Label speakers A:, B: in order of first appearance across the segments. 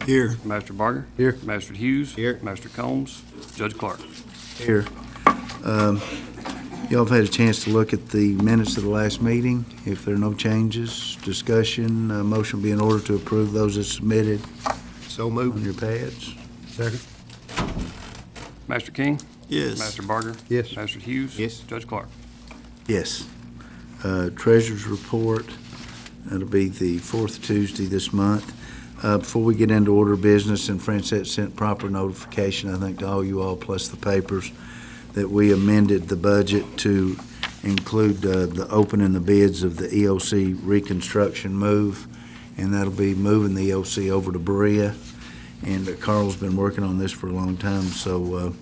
A: Here.
B: Master Barger.
A: Here.
B: Master Hughes.
A: Here.
B: Master Combs. Judge Clark.
C: Here. Y'all have had a chance to look at the minutes of the last meeting. If there are no changes, discussion, motion will be in order to approve those as submitted
A: So
C: on
A: moved.
C: your pads.
A: Second.
B: Master King.
A: Yes.
B: Master Barger.
A: Yes.
B: Master Hughes.
A: Yes.
B: Judge Clark.
C: Yes. Treasurer's report, that'll be the fourth Tuesday this month. Before we get into order of business, and Francette sent proper notification, I think, to all you all, plus the papers, that we amended the budget to include the opening the bids of the EOC reconstruction move, and that'll be moving the EOC over to Berea. And Carl's been working on this for a long time, so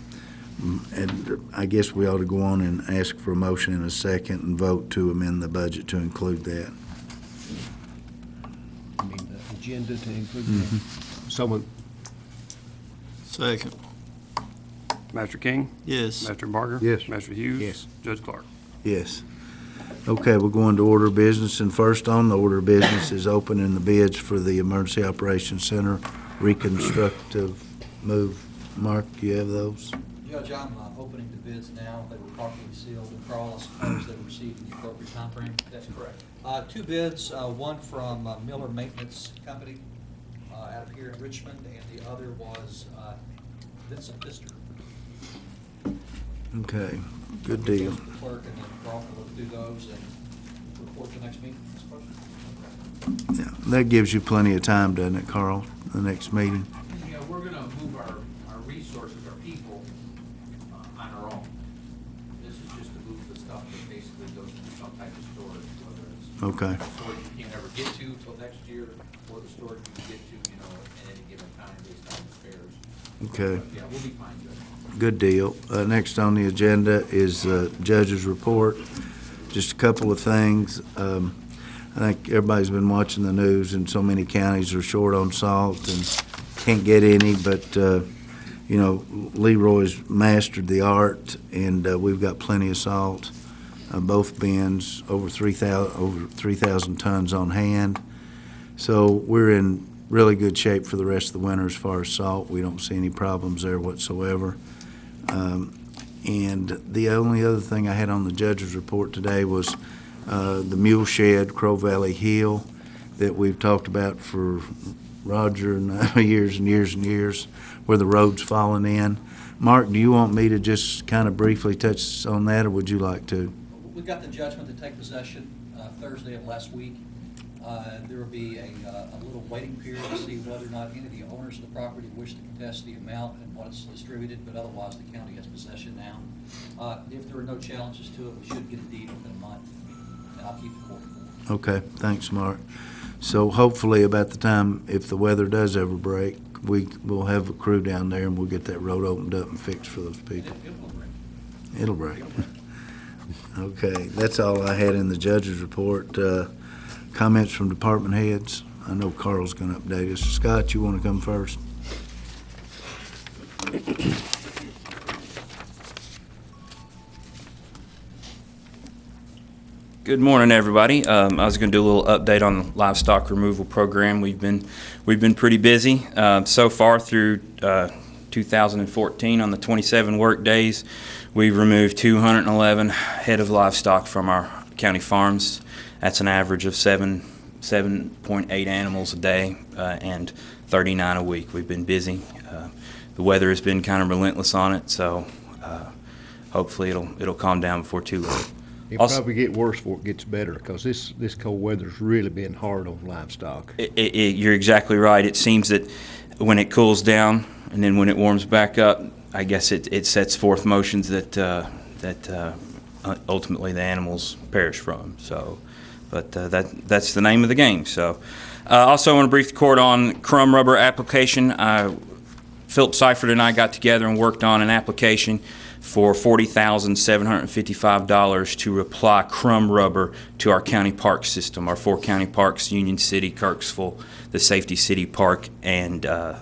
C: and I guess we ought to go on and ask for a motion in a second and vote to amend the budget to include that.
D: I mean, the agenda to include that.
A: So moved. Second.
B: Master King.
A: Yes.
B: Master Barger.
A: Yes.
B: Master Hughes.
A: Yes.
B: Judge Clark.
C: Yes. Okay, we're going to order of business, and first on the order of business is opening the bids for the Emergency Operations Center reconstructive move. Mark, do you have those?
E: Judge, I'm opening the bids now. They were properly sealed, and Carl, I suppose they were received in the appropriate timeframe? That's correct. Two bids, one from Miller Maintenance Company out of here in Richmond, and the other was Vincent Pfister.
C: Okay, good deal.
E: The clerk, and then Carl will look through those and report the next meeting.
C: Yeah, that gives you plenty of time, doesn't it, Carl, the next meeting?
F: Yeah, we're gonna move our resources, our people, on our own. This is just to move the stuff that basically goes to some type of storage, whether it's
C: Okay,
F: storage you can't ever get to till next year, or the storage you can get to, at any given time based on repairs.
C: okay.
F: But yeah, we'll be fine, Judge.
C: Good deal. Next on the agenda is Judge's report. Just a couple of things. I think everybody's been watching the news, and so many counties are short on salt and can't get any, but, Leroy's mastered the art, and we've got plenty of salt. Both bins, over 3,000 tons on hand. So we're in really good shape for the rest of the winter as far as salt. We don't see any problems there whatsoever. And the only other thing I had on the judge's report today was the mule shed, Crow Valley Hill, that we've talked about for Roger and years and years and years, where the road's fallen in. Mark, do you want me to just kind of briefly touch on that, or would you like to?
E: We got the judgment to take possession Thursday of last week. There will be a little waiting period to see whether or not any of the owners of the property wish to contest the amount and what it's distributed, but otherwise the county has possession now. If there are no challenges to it, we should get a deed within a month, and I'll keep the court informed.
C: Okay, thanks, Mark. So hopefully about the time, if the weather does ever break, we'll have a crew down there and we'll get that road opened up and fixed for those people.
E: It will break.
C: It'll break. Okay, that's all I had in the judge's report. Comments from department heads? I know Carl's going to update us. Scott, you want to come first?
G: Good morning, everybody. I was going to do a little update on the livestock removal program. We've been pretty busy so far through 2014. On the 27 work days, we've removed 211 head of livestock from our county farms. That's an average of 7.8 animals a day and 39 a week. We've been busy. The weather has been kind of relentless on it, so hopefully it'll calm down before too long.
D: It'll probably get worse before it gets better, because this cold weather's really been hard on livestock.
G: You're exactly right. It seems that when it cools down and then when it warms back up, I guess it sets forth motions that ultimately the animals perish from. So, but that's the name of the game. So, also I want to brief the court on crumb rubber application. Philip Seifert and I got together and worked on an application for $40,755 to apply crumb rubber to our county park system, our 4 county parks: Union City, Kirksville, the Safety City Park, and the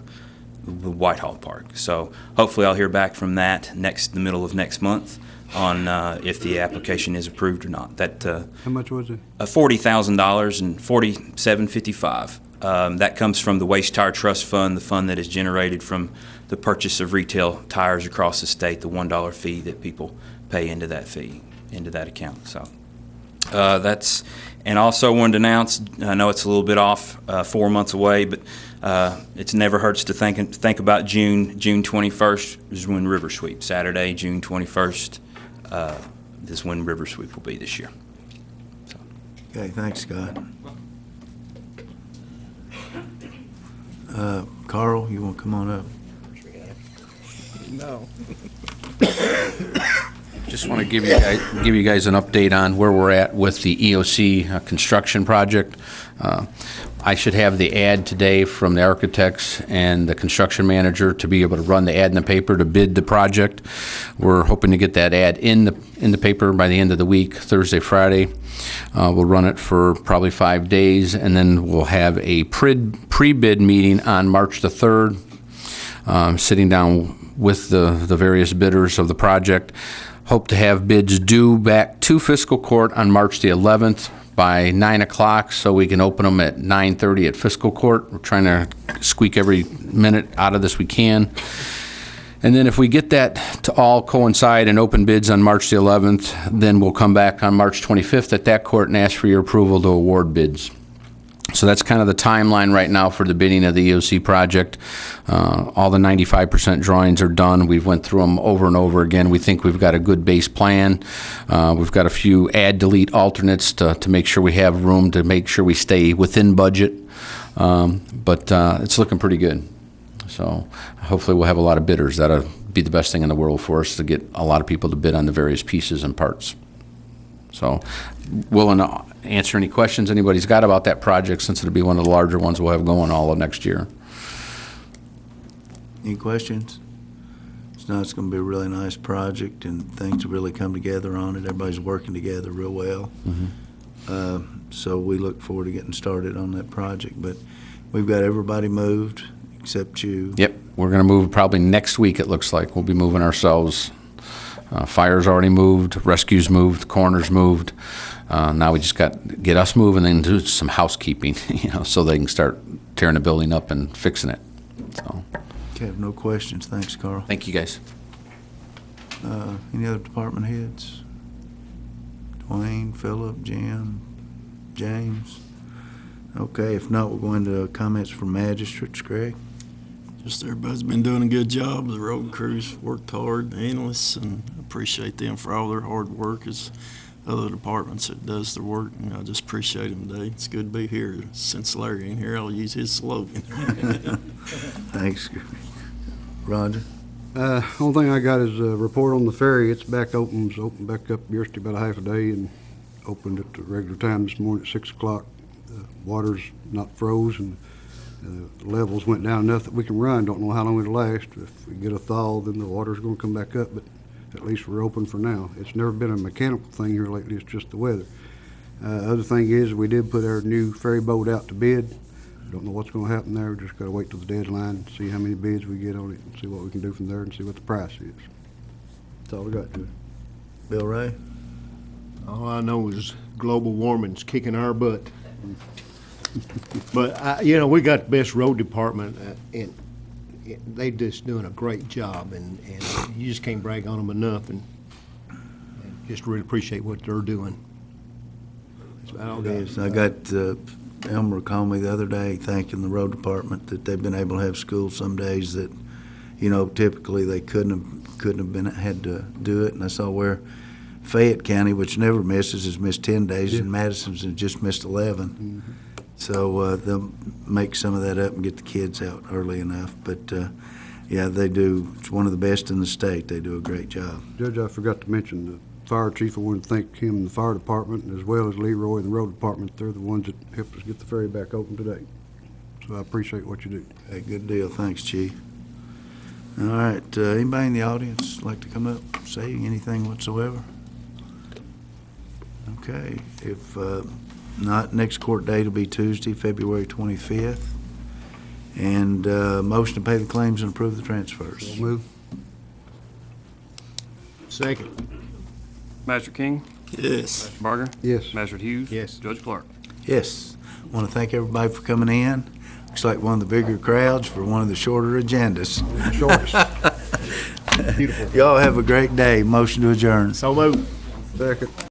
G: Whitehall Park. So hopefully I'll hear back from that the middle of next month on if the application is approved or not. That
A: How much was it?
G: $40,000 and $47.55 That comes from the Waste Tire Trust Fund, the fund that is generated from the purchase of retail tires across the state, the $1 fee that people pay into that fee, into that account. So that's, and also wanted to announce, I know it's a little bit off, 4 months away, but it never hurts to think about June 21st is when River Sweep, Saturday, June 21st, is when River Sweep will be this year.
C: Okay, thanks, Scott. Carl, you want to come on up?
F: Just want to give you guys an update on where we're at with the EOC construction project. I should have the ad today from the architects and the construction manager to be able to run the ad in the paper to bid the project. We're hoping to get that ad in the paper by the end of the week, Thursday, Friday. We'll run it for probably 5 days, and then we'll have a pre-bid meeting on March the 3rd, sitting down with the various bidders of the project. Hope to have bids due back to fiscal court on March the 11th by 9 o'clock, so we can open them at 9:30 at fiscal court. We're trying to squeak every minute out of this we can. And then if we get that to all coincide and open bids on March the 11th, then we'll come back on March 25th at that court and ask for your approval to award bids. So that's kind of the timeline right now for the bidding of the EOC project. All the 95% drawings are done. We've went through them over and over again. We think we've got a good base plan. We've got a few add, delete alternates to make sure we have room to make sure we stay within budget. But it's looking pretty good. So hopefully we'll have a lot of bidders. That'll be the best thing in the world for us, to get a lot of people to bid on the various pieces and parts. So willing to answer any questions anybody's got about that project, since it'll be one of the larger ones we'll have going all of next year.
C: Any questions? It's going to be a really nice project, and things have really come together on it. Everybody's working together real well. So we look forward to getting started on that project. But we've got everybody moved except you.
F: Yep, we're going to move probably next week, it looks like. We'll be moving ourselves. Fire's already moved, rescue's moved, coroner's moved. Now we just got to get us moving and do some housekeeping, so they can start tearing the building up and fixing it. So,
C: Okay, no questions. Thanks, Carl.
F: thank you, guys.
C: Any other department heads? Dwayne, Phillip, Jim, James? Okay, if not, we'll go into comments from magistrates. Greg?
A: Just everybody's been doing a good job. The road crews worked hard, the analysts, and appreciate them for all their hard work as other departments that does their work. And I just appreciate them today. It's good to be here. Since Larry ain't here, I'll use his slogan.
C: Thanks. Roger?
H: Only thing I got is a report on the ferry. It's back open. It was open back up yesterday about a half a day and opened at the regular time this morning at 6 o'clock. The water's not froze, and the levels went down enough that we can run. Don't know how long it'll last. If we get a thaw, then the water's going to come back up, but at least we're open for now. It's never been a mechanical thing here lately. It's just the weather. Other thing is, we did put our new ferry boat out to bid. Don't know what's going to happen there. We just got to wait till the deadline, see how many bids we get on it, and see what we can do from there, and see what the price is. That's all I got to it.
C: Bill Ray?
D: All I know is global warming's kicking our butt. But, we got the best road department, and they just doing a great job, and you just can't brag on them enough, and just really appreciate what they're doing. That's about all I got.
C: Yes, I got Elmer called me the other day thanking the road department that they've been able to have school some days that, typically they couldn't have been had to do it. And I saw where Fayette County, which never misses, has missed 10 days, and Madison's has just missed 11.
H: Mm-hmm.
C: So they'll make some of that up and get the kids out early enough. But, yeah, they do. It's one of the best in the state. They do a great job.
H: Judge, I forgot to mention the fire chief. I want to thank him and the fire department, as well as Leroy and the road department. They're the ones that helped us get the ferry back open today. So I appreciate what you do.
C: Hey, good deal. Thanks, Chief. All right, anybody in the audience like to come up, say anything whatsoever? Okay, if not, next court date will be Tuesday, February 25th. And motion to pay the claims and approve the transfers.
H: Move.
D: Second.
B: Master King?
A: Yes.
B: Barger?
H: Yes.
B: Master Hughes?
D: Yes.
B: Judge Clark?
C: Yes. Want to thank everybody for coming in. Looks like one of the bigger crowds for one of the shorter agendas.
H: Shortest. Beautiful.
C: Y'all have a great day. Motion to adjourn.
D: So moved.
H: Second.